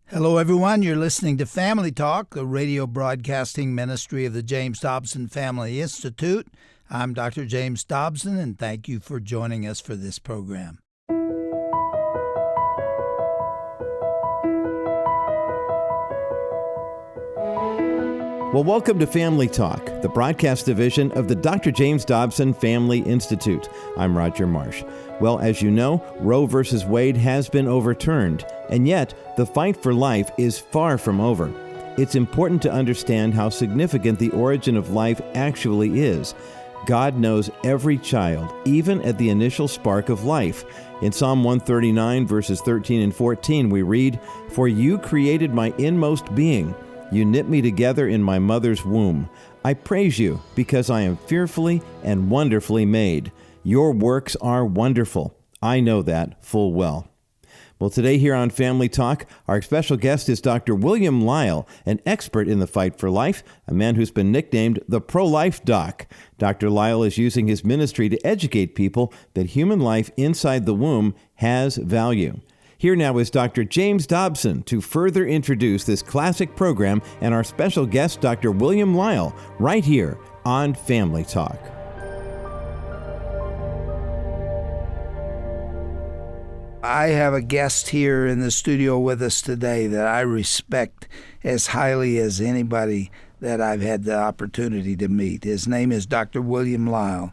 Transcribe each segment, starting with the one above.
Hello, everyone. You're listening to Family Talk, the radio broadcasting ministry of the James Dobson Family Institute. I'm Dr. James Dobson, and thank you for joining us for this program. Well, welcome to Family Talk, the broadcast division of the Dr. James Dobson Family Institute. I'm Roger Marsh. Well, as you know, Roe v. Wade has been overturned, and yet the fight for life is far from over. It's important to understand how significant the origin of life actually is. God knows every child, even at the initial spark of life. In Psalm 139, verses 13 and 14, we read, "For you created my inmost being. You knit me together in my mother's womb. I praise you because I am fearfully and wonderfully made. Your works are wonderful. I know that full well." Well, today here on Family Talk, our special guest is Dr. William Lile, an expert in the fight for life, a man who's been nicknamed the pro-life doc. Dr. Lile is using his ministry to educate people that human life inside the womb has value. Here now is Dr. James Dobson to further introduce this classic program and our special guest, Dr. William Lile, right here on Family Talk. I have a guest here in the studio with us today that I respect as highly as anybody that I've had the opportunity to meet. His name is Dr. William Lile,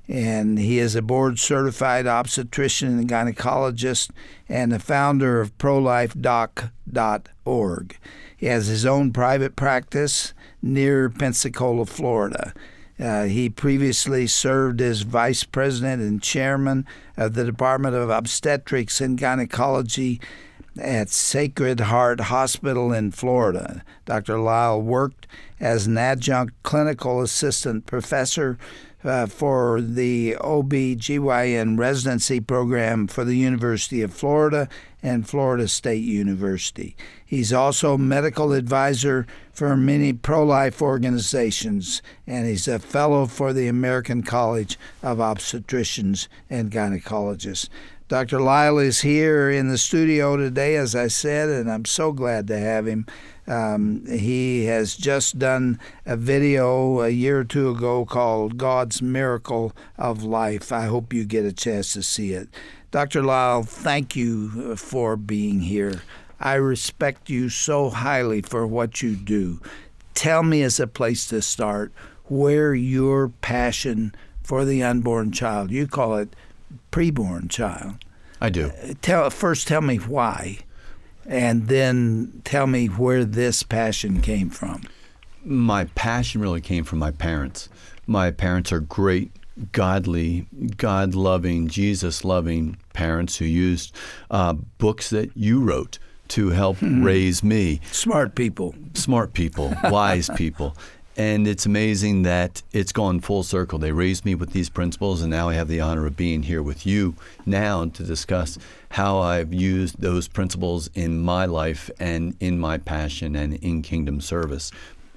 and he is a board-certified obstetrician and gynecologist and the founder of prolifedoc.org. He has his own private practice near Pensacola, Florida. He previously served as vice president and chairman of the Department of Obstetrics and Gynecology at Sacred Heart Hospital in Florida. Dr. Lile worked as an adjunct clinical assistant professor for the OB/GYN residency program for the University of Florida and Florida State University. He's also medical advisor for many pro-life organizations, and he's a fellow for the American College of Obstetricians and Gynecologists. Dr. Lile is here in the studio today, as I said, and I'm so glad to have him. He has just done a video a year or two ago called God's Miracle of Life. I hope you get a chance to see it. Dr. Lile, thank you for being here. I respect you so highly for what you do. Tell me, as a place to start, where your passion for the unborn child, you call it preborn child. I do. First tell me why, and then tell me where this passion came from. My passion really came from my parents. My parents are great, godly, God-loving, Jesus-loving parents who used books that you wrote to help raise me. Smart people, wise people. And it's amazing that it's gone full circle. They raised me with these principles, and now I have the honor of being here with you now to discuss how I've used those principles in my life and in my passion and in kingdom service.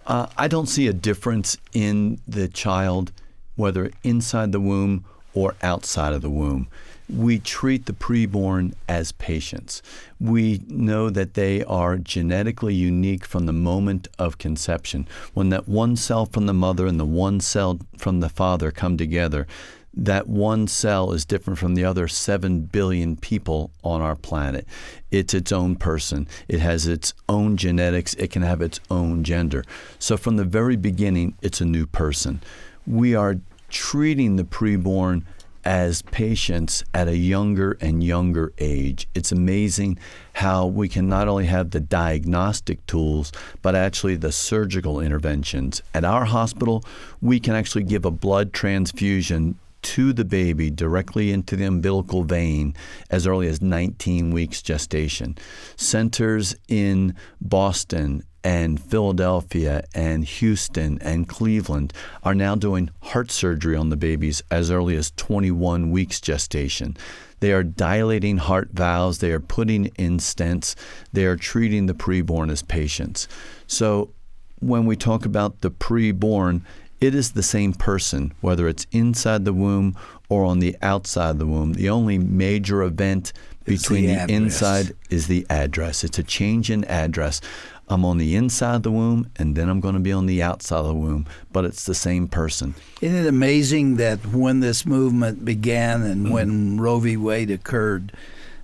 I don't see a difference in the child, whether inside the womb or outside of the womb. We treat the preborn as patients. We know that they are genetically unique from the moment of conception. When that one cell from the mother and the one cell from the father come together, that one cell is different from the other 7 billion people on our planet. It's its own person. It has its own genetics. It can have its own gender. So from the very beginning, it's a new person. We are treating the preborn as patients at a younger and younger age. It's amazing how we can not only have the diagnostic tools, but actually the surgical interventions. At our hospital, we can actually give a blood transfusion to the baby directly into the umbilical vein as early as 19 weeks gestation. Centers in Boston and Philadelphia and Houston and Cleveland are now doing heart surgery on the babies as early as 21 weeks gestation. They are dilating heart valves. They are putting in stents. They are treating the preborn as patients. So when we talk about the preborn, it is the same person, whether it's inside the womb or on the outside of the womb. The only major event between the inside is the address. It's a change in address. I'm on the inside of the womb, and then I'm going to be on the outside of the womb, but it's the same person. Isn't it amazing that when this movement began and when Roe v. Wade occurred,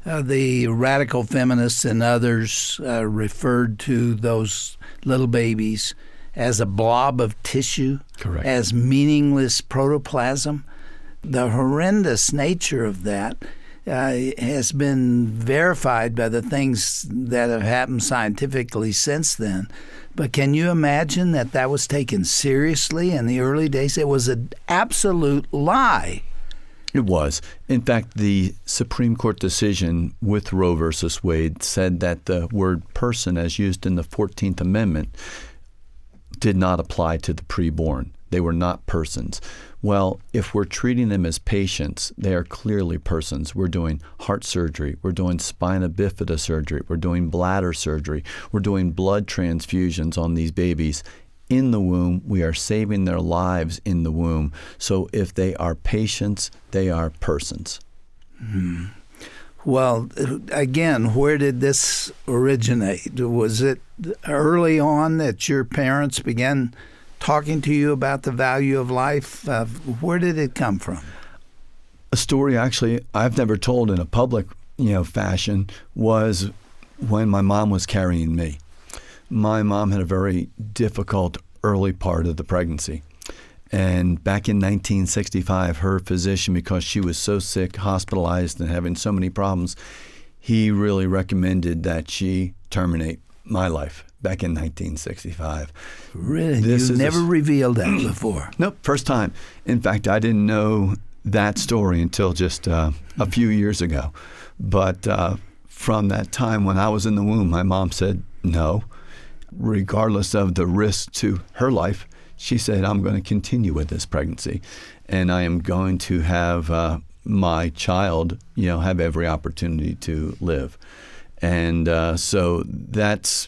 the radical feminists and others referred to those little babies as a blob of tissue, Correct. as meaningless protoplasm? The horrendous nature of that has been verified by the things that have happened scientifically since then. But can you imagine that was taken seriously in the early days? It was an absolute lie. It was. In fact, the Supreme Court decision with Roe versus Wade said that the word person, as used in the 14th Amendment, did not apply to the preborn. They were not persons. Well, if we're treating them as patients, they are clearly persons. We're doing heart surgery. We're doing spina bifida surgery. We're doing bladder surgery. We're doing blood transfusions on these babies in the womb. We are saving their lives in the womb. So if they are patients, they are persons. Hmm. Well, again, where did this originate? Was it early on that your parents began talking to you about the value of life? Where did it come from? A story actually I've never told in a public, fashion was when my mom was carrying me. My mom had a very difficult early part of the pregnancy. And back in 1965, her physician, because she was so sick, hospitalized, and having so many problems, he really recommended that she terminate my life back in 1965. Really? You never revealed that before? Nope, first time. In fact, I didn't know that story until just a few years ago. But from that time when I was in the womb, my mom said no. Regardless of the risk to her life, she said, I'm going to continue with this pregnancy, and I am going to have my child, have every opportunity to live. And so that's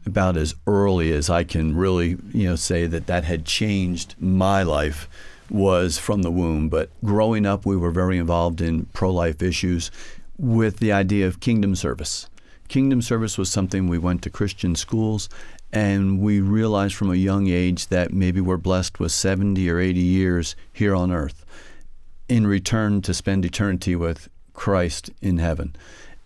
about as early as I can really, say that had changed my life, was from the womb. But growing up, we were very involved in pro-life issues with the idea of kingdom service. Kingdom service was something we went to Christian schools, and we realized from a young age that maybe we're blessed with 70 or 80 years here on earth in return to spend eternity with Christ in heaven.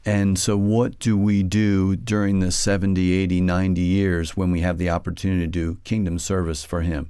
And so what do we do during the 70, 80, 90 years when we have the opportunity to do kingdom service for Him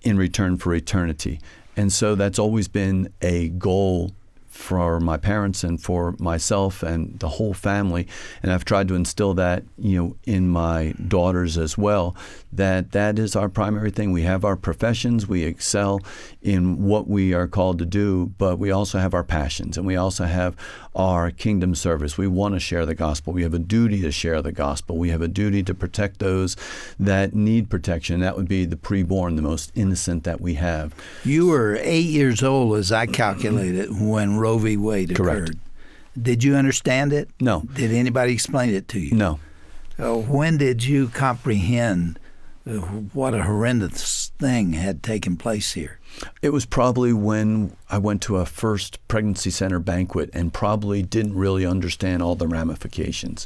in return for eternity? And so that's always been a goal for my parents and for myself and the whole family. And I've tried to instill that, in my daughters as well, that is our primary thing. We have our professions, we excel in what we are called to do, but we also have our passions, and we also have our kingdom service. We want to share the gospel. We have a duty to share the gospel. We have a duty to protect those that need protection. That would be the preborn, the most innocent that we have. You were 8 years old, as I calculated, when Roe v. Wade occurred. Correct. Did you understand it? No. Did anybody explain it to you? No. When did you comprehend what a horrendous thing had taken place here? It was probably when I went to a first pregnancy center banquet and probably didn't really understand all the ramifications.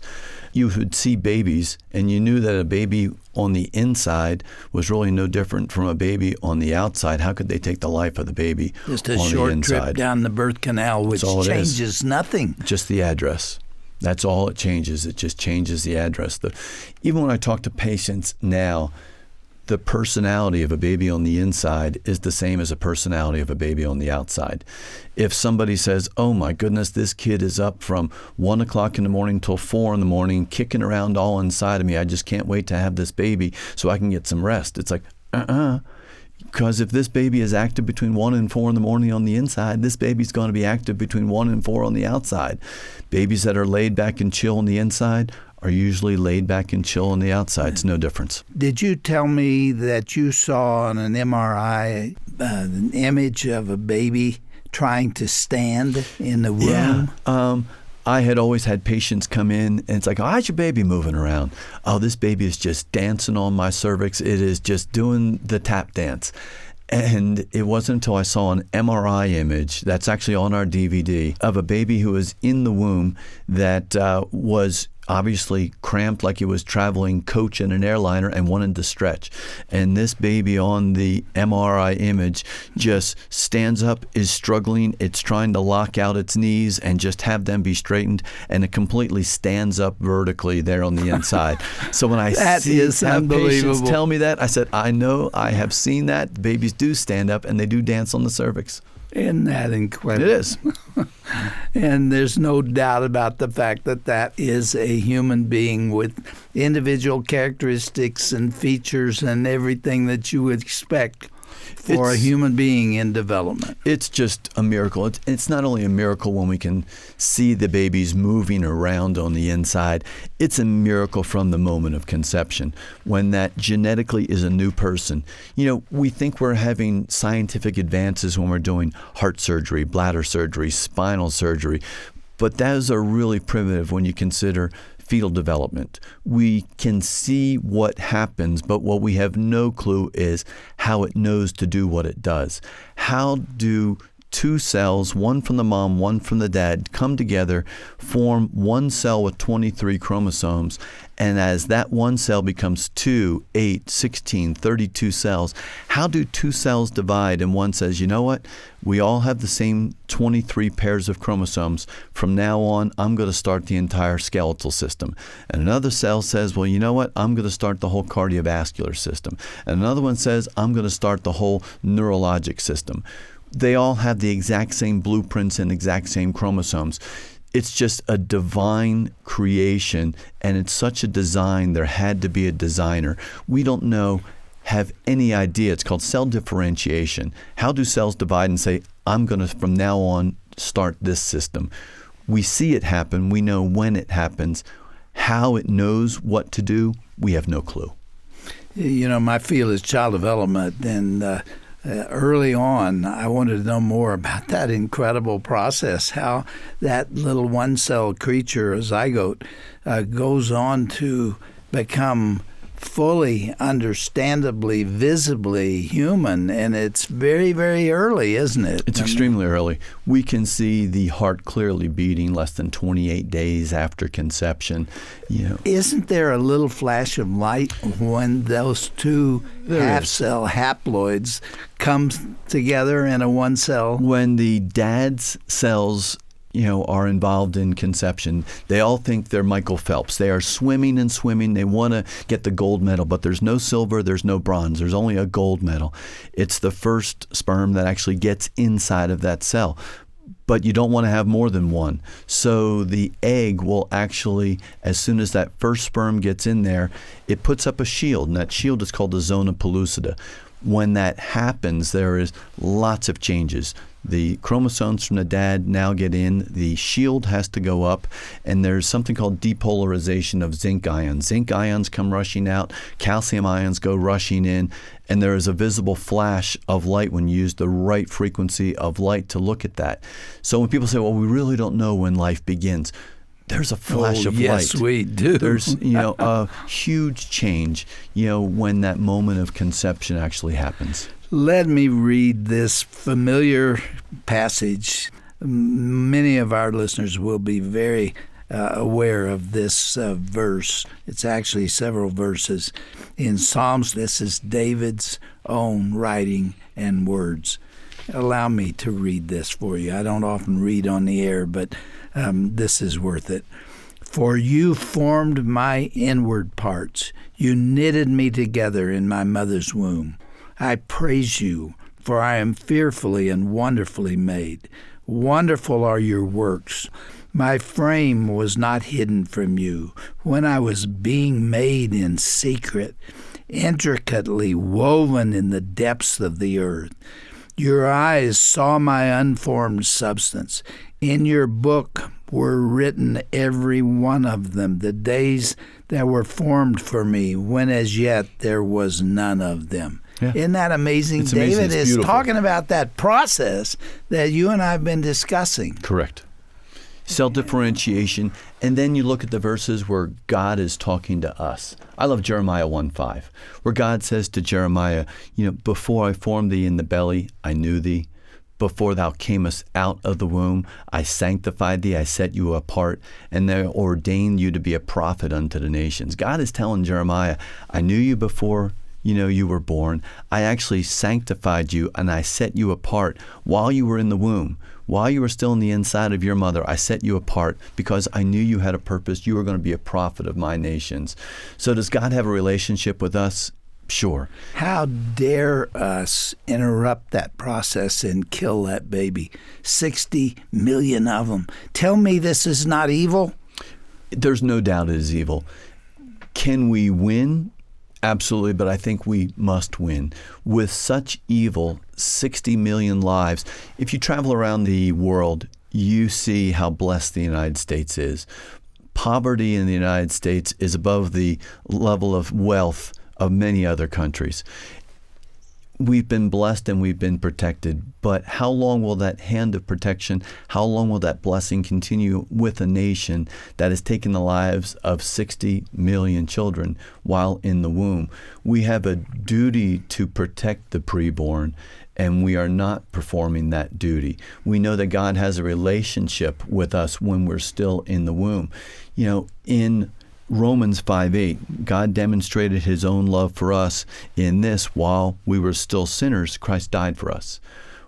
You would see babies, and you knew that a baby on the inside was really no different from a baby on the outside. How could they take the life of the baby on the inside? Just a short trip down the birth canal, which changes nothing. Just the address. That's all it changes. It just changes the address. Even when I talk to patients now, the personality of a baby on the inside is the same as a personality of a baby on the outside. If somebody says, oh my goodness, this kid is up from 1 o'clock in the morning till 4 in the morning, kicking around all inside of me, I just can't wait to have this baby so I can get some rest. It's like, because if this baby is active between 1 and 4 in the morning on the inside, this baby's going to be active between 1 and 4 on the outside. Babies that are laid back and chill on the inside are usually laid back and chill on the outside. It's no difference. Did you tell me that you saw on an MRI an image of a baby trying to stand in the room? Yeah. I had always had patients come in, and it's like, oh, how's your baby moving around? Oh, this baby is just dancing on my cervix. It is just doing the tap dance. And it wasn't until I saw an MRI image that's actually on our DVD of a baby who was in the womb that was obviously cramped like he was traveling coach in an airliner and wanted to stretch. And this baby on the MRI image just stands up, is struggling. It's trying to lock out its knees and just have them be straightened. And it completely stands up vertically there on the inside. So when I have patients tell me that, I said, I know, I have seen that. Babies do stand up and they do dance on the cervix. Isn't that incredible? It is. And there's no doubt about the fact that that is a human being with individual characteristics and features and everything that you would expect for a human being in development. It's just a miracle. It's not only a miracle when we can see the babies moving around on the inside. It's a miracle from the moment of conception when that genetically is a new person. You know, we think we're having scientific advances when we're doing heart surgery, bladder surgery, spinal surgery, but those are really primitive when you consider fetal development. We can see what happens, but what we have no clue is how it knows to do what it does. How do two cells, one from the mom, one from the dad, come together, form one cell with 23 chromosomes, and as that one cell becomes 2, 8, 16, 32 cells, how do two cells divide and one says, you know what, we all have the same 23 pairs of chromosomes. From now on, I'm going to start the entire skeletal system. And another cell says, well, you know what, I'm going to start the whole cardiovascular system. And another one says, I'm going to start the whole neurologic system. They all have the exact same blueprints and exact same chromosomes. It's just a divine creation, and it's such a design. There had to be a designer. We don't have any idea. It's called cell differentiation. How do cells divide and say, I'm going to, from now on, start this system? We see it happen. We know when it happens. How it knows what to do, we have no clue. You know, my field is child development, and early on, I wanted to know more about that incredible process, how that little one-cell creature, a zygote, goes on to become fully, understandably, visibly human. And it's very, very early, isn't it? It's extremely early. We can see the heart clearly beating less than 28 days after conception. You know, isn't there a little flash of light when those two half-cell haploids come together in a one-cell? When the dad's cells are involved in conception, they all think they're Michael Phelps. They are swimming and swimming. They want to get the gold medal, but there's no silver, there's no bronze. There's only a gold medal. It's the first sperm that actually gets inside of that cell. But you don't want to have more than one. So the egg will actually, as soon as that first sperm gets in there, it puts up a shield, and that shield is called the zona pellucida. When that happens, there is lots of changes. The chromosomes from the dad now get in, the shield has to go up, and there's something called depolarization of zinc ions. Zinc ions come rushing out, calcium ions go rushing in, and there is a visible flash of light when you use the right frequency of light to look at that. So when people say, well, we really don't know when life begins, there's a flash of light. Yes, we do. There's, a huge change, when that moment of conception actually happens. Let me read this familiar passage. Many of our listeners will be very aware of this verse. It's actually several verses in Psalms. This is David's own writing and words. Allow me to read this for you. I don't often read on the air, but this is worth it. For you formed my inward parts. You knitted me together in my mother's womb. I praise you, for I am fearfully and wonderfully made. Wonderful are your works. My frame was not hidden from you when I was being made in secret, intricately woven in the depths of the earth. Your eyes saw my unformed substance. In your book were written every one of them, the days that were formed for me, when as yet there was none of them. Yeah. Isn't that amazing? It's amazing. David It's is beautiful. talking about that process that you and I have been discussing. Correct. self-differentiation. And then you look at the verses where God is talking to us. I love Jeremiah 1:5, where God says to Jeremiah, before I formed thee in the belly, I knew thee. Before thou camest out of the womb, I sanctified thee, I set you apart, and I ordained you to be a prophet unto the nations. God is telling Jeremiah, I knew you before you were born. I actually sanctified you, and I set you apart while you were in the womb. While you were still in the inside of your mother, I set you apart because I knew you had a purpose. You were going to be a prophet of my nations. So does God have a relationship with us? Sure. How dare us interrupt that process and kill that baby? 60 million of them. Tell me this is not evil? There's no doubt it is evil. Can we win? Absolutely, but I think we must win. With such evil, 60 million lives. If you travel around the world, you see how blessed the United States is. Poverty in the United States is above the level of wealth of many other countries. We've been blessed and we've been protected, but how long will that hand of protection, how long will that blessing continue with a nation that has taken the lives of 60 million children while in the womb? We have a duty to protect the preborn, and we are not performing that duty. We know that God has a relationship with us when we're still in the womb. In Romans 5:8, God demonstrated his own love for us in this: while we were still sinners, Christ died for us.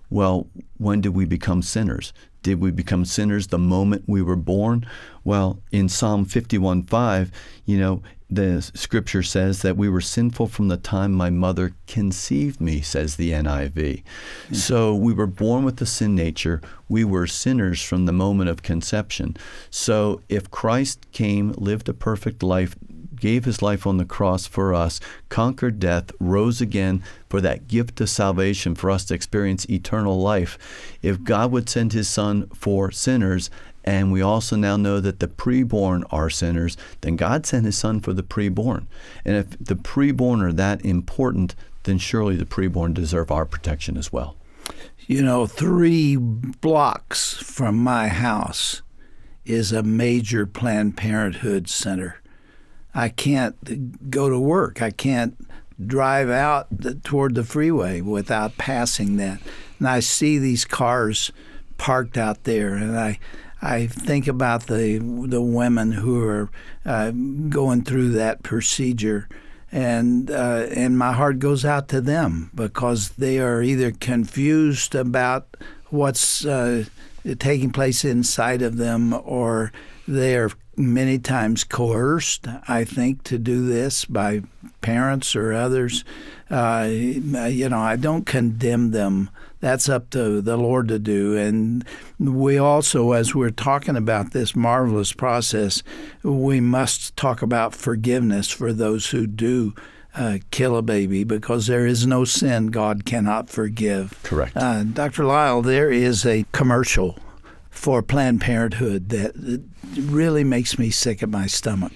Well, when did we become sinners? Did we become sinners the moment we were born? Well, in Psalm 51:5, the scripture says that we were sinful from the time my mother conceived me, says the NIV. So we were born with the sin nature. We were sinners from the moment of conception. So if Christ came, lived a perfect life, gave his life on the cross for us, conquered death, rose again for that gift of salvation for us to experience eternal life, if God would send his son for sinners, and we also now know that the preborn are sinners, then God sent his son for the preborn. And if the preborn are that important, then surely the preborn deserve our protection as well. 3 blocks from my house is a major Planned Parenthood center. I can't go to work. I can't drive out toward the freeway without passing that. And I see these cars parked out there, and I think about the women who are going through that procedure, and my heart goes out to them because they are either confused about what's taking place inside of them, or they are many times coerced, I think, to do this by parents or others. I don't condemn them. That's up to the Lord to do. And we also, as we're talking about this marvelous process, we must talk about forgiveness for those who do kill a baby, because there is no sin God cannot forgive. Correct. Dr. Lile, there is a commercial for Planned Parenthood that really makes me sick at my stomach.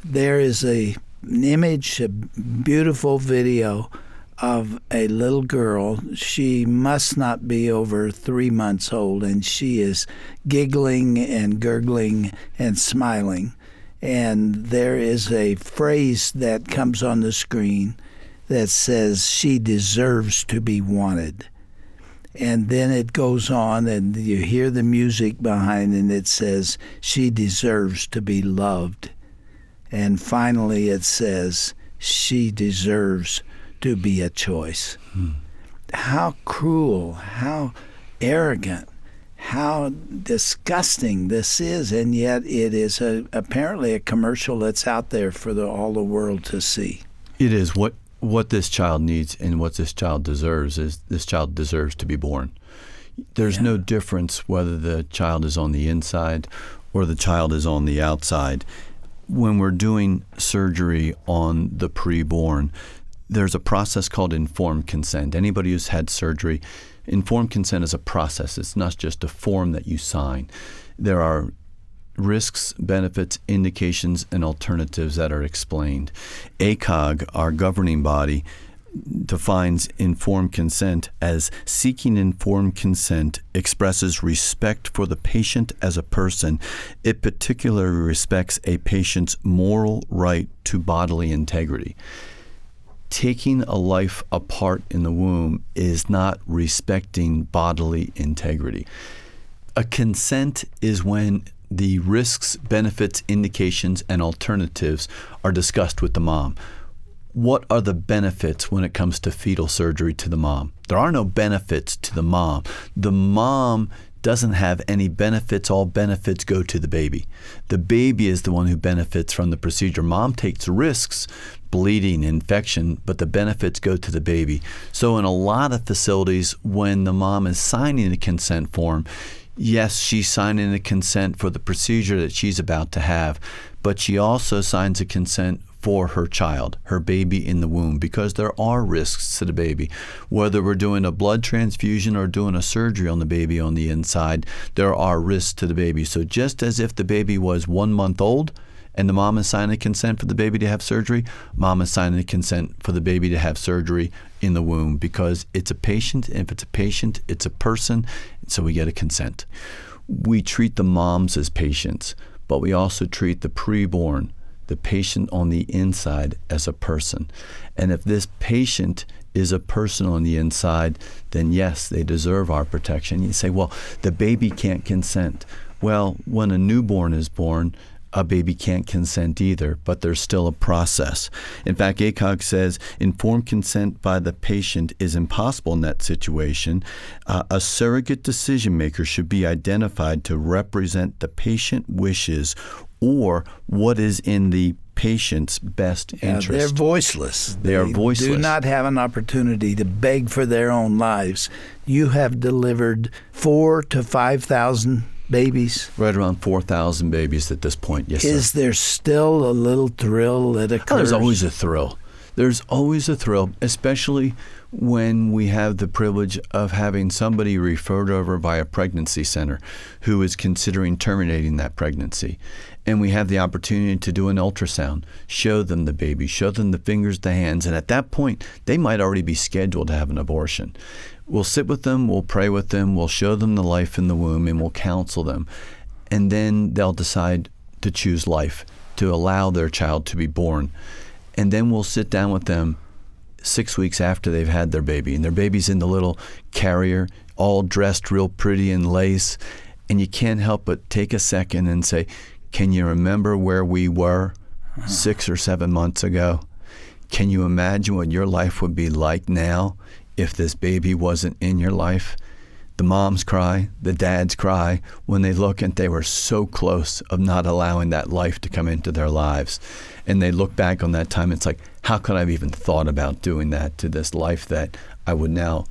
There is an image, a beautiful video of a little girl. She must not be over 3 months old, and she is giggling and gurgling and smiling. And there is a phrase that comes on the screen that says, "She deserves to be wanted." And then it goes on, and you hear the music behind, and it says, "She deserves to be loved." And finally it says, "She deserves to be a choice." How cruel, how arrogant, how disgusting this is, and yet it is apparently a commercial that's out there for all the world to see. It is. What this child needs and what this child deserves is this child deserves to be born. There's no difference whether the child is on the inside or the child is on the outside. When we're doing surgery on the preborn, there's a process called informed consent. Anybody who's had surgery, informed consent is a process. It's not just a form that you sign. There are risks, benefits, indications, and alternatives that are explained. FACOG, our governing body, defines informed consent as seeking informed consent expresses respect for the patient as a person. It particularly respects a patient's moral right to bodily integrity. Taking a life apart in the womb is not respecting bodily integrity. A consent is when the risks, benefits, indications, and alternatives are discussed with the mom. What are the benefits when it comes to fetal surgery to the mom? There are no benefits to the mom. The mom doesn't have any benefits. All benefits go to the baby. The baby is the one who benefits from the procedure. Mom takes risks, bleeding, infection, but the benefits go to the baby. So in a lot of facilities, when the mom is signing a consent form, yes, she's signing a consent for the procedure that she's about to have, but she also signs a consent for her child, her baby in the womb, because there are risks to the baby. Whether we're doing a blood transfusion or doing a surgery on the baby on the inside, there are risks to the baby. So just as if the baby was 1 month old and the mom is signing a consent for the baby to have surgery, mom is signing a consent for the baby to have surgery in the womb, because it's a patient. If it's a patient, it's a person, so we get a consent. We treat the moms as patients, but we also treat the preborn, the patient on the inside, as a person. And if this patient is a person on the inside, then yes, they deserve our protection. You say, well, the baby can't consent. Well, when a newborn is born, a baby can't consent either, but there's still a process. In fact, FACOG says informed consent by the patient is impossible in that situation. A surrogate decision maker should be identified to represent the patient wishes or what is in the patient's best interest. They're voiceless. They are voiceless. Do not have an opportunity to beg for their own lives. You have delivered 4,000 to 5,000 babies. Right around 4,000 babies at this point, yes, Is sir. there still a little thrill that occurs? Oh, there's always a thrill. There's always a thrill, especially when we have the privilege of having somebody referred over by a pregnancy center who is considering terminating that pregnancy. And we have the opportunity to do an ultrasound, show them the baby, show them the fingers, the hands, and at that point, they might already be scheduled to have an abortion. We'll sit with them, we'll pray with them, we'll show them the life in the womb, and we'll counsel them. And then they'll decide to choose life, to allow their child to be born. And then we'll sit down with them 6 weeks after they've had their baby, and their baby's in the little carrier, all dressed real pretty in lace, and you can't help but take a second and say, can you remember where we were 6 or 7 months ago? Can you imagine what your life would be like now if this baby wasn't in your life? The moms cry, the dads cry when they look and they were so close of not allowing that life to come into their lives. And they look back on that time, it's like, how could I have even thought about doing that to this life that I would now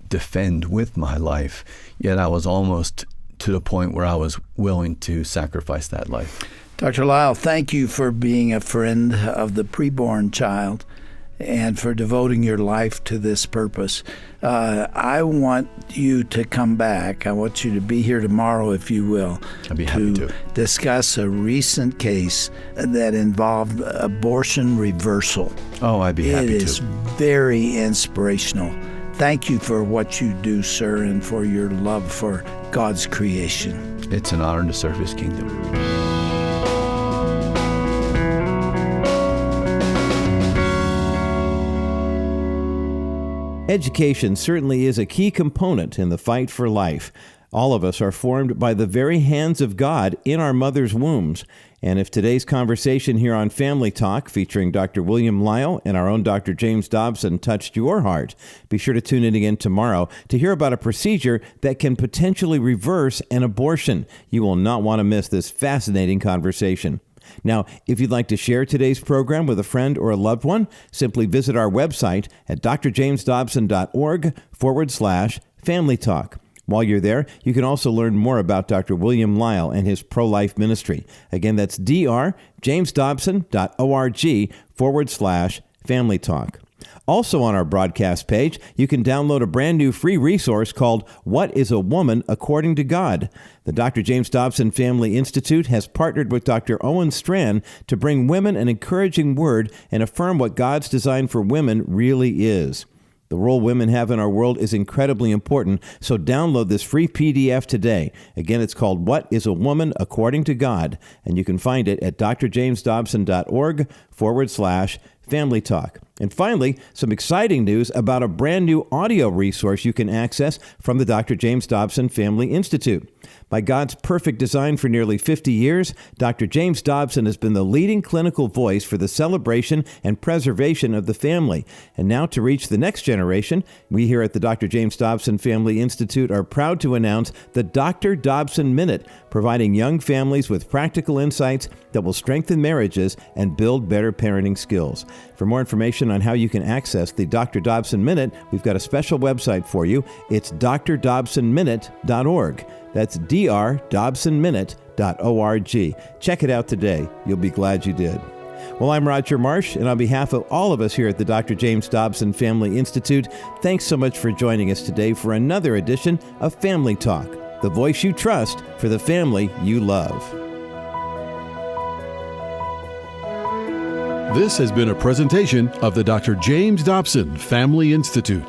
defend with my life? Yet I was almost to the point where I was willing to sacrifice that life. Dr. Lile, thank you for being a friend of the preborn child and for devoting your life to this purpose. I want you to come back. I want you to be here tomorrow, if you will. I'd be happy to discuss a recent case that involved abortion reversal. Oh, I'd be happy to. It is very inspirational. Thank you for what you do, sir, and for your love for God's creation. It's an honor to serve His kingdom. Education certainly is a key component in the fight for life. All of us are formed by the very hands of God in our mother's wombs. And if today's conversation here on Family Talk, featuring Dr. William Lile and our own Dr. James Dobson, touched your heart, be sure to tune in again tomorrow to hear about a procedure that can potentially reverse an abortion. You will not want to miss this fascinating conversation. Now, if you'd like to share today's program with a friend or a loved one, simply visit our website at drjamesdobson.org/Family Talk. While you're there, you can also learn more about Dr. William Lile and his pro-life ministry. Again, that's drjamesdobson.org/Family Talk. Also on our broadcast page, you can download a brand new free resource called What is a Woman According to God? The Dr. James Dobson Family Institute has partnered with Dr. Owen Strand to bring women an encouraging word and affirm what God's design for women really is. The role women have in our world is incredibly important, so download this free PDF today. Again, it's called What is a Woman According to God? And you can find it at drjamesdobson.org/Family Talk. And finally, some exciting news about a brand new audio resource you can access from the Dr. James Dobson Family Institute. By God's perfect design for nearly 50 years, Dr. James Dobson has been the leading clinical voice for the celebration and preservation of the family. And now to reach the next generation, we here at the Dr. James Dobson Family Institute are proud to announce the Dr. Dobson Minute, providing young families with practical insights that will strengthen marriages and build better parenting skills. For more information on how you can access the Dr. Dobson Minute, we've got a special website for you. It's drdobsonminute.org. That's drdobsonminute.org. Check it out today. You'll be glad you did. Well, I'm Roger Marsh, and on behalf of all of us here at the Dr. James Dobson Family Institute, thanks so much for joining us today for another edition of Family Talk, the voice you trust for the family you love. This has been a presentation of the Dr. James Dobson Family Institute.